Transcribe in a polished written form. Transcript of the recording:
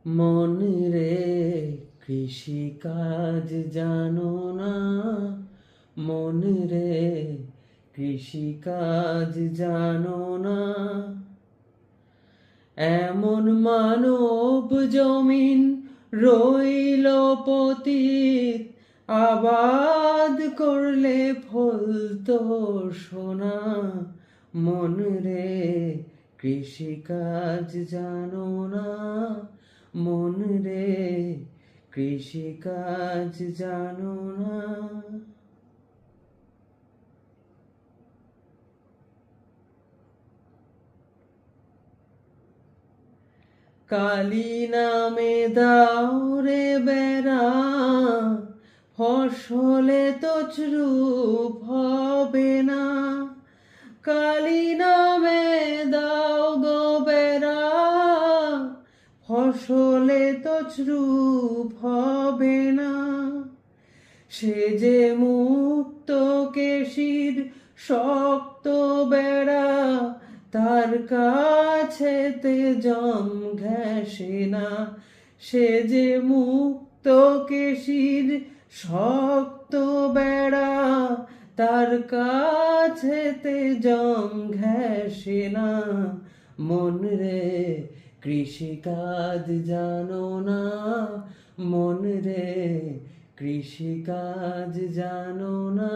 মন রে কৃষি কাজ জানো না, মন রে কৃষি কাজ জানো না। এমন মানব জমিন রইল পতিত, আবাদ করলে ফলতো সোনা। মন রে কৃষি কাজ জানো না, মন রে কৃষি কাজ জানো না। কালী নামে দাও রে বেড়া, ফসলে তছরূপ হবে না। কালী নামে দাও গো বেড়া, ফসলে তছরূপ হবে না। সে যে মুক্ত কেশির শক্ত বেড়া, তার কাছেতে জম ঘেঁষে না। সে যে মুক্ত কেশির শক্ত বেড়া, তার কাছেতে জম ঘেঁষে না। মন রে কৃষি কাজ জানো না, মন রে কৃষি কাজ জানো না।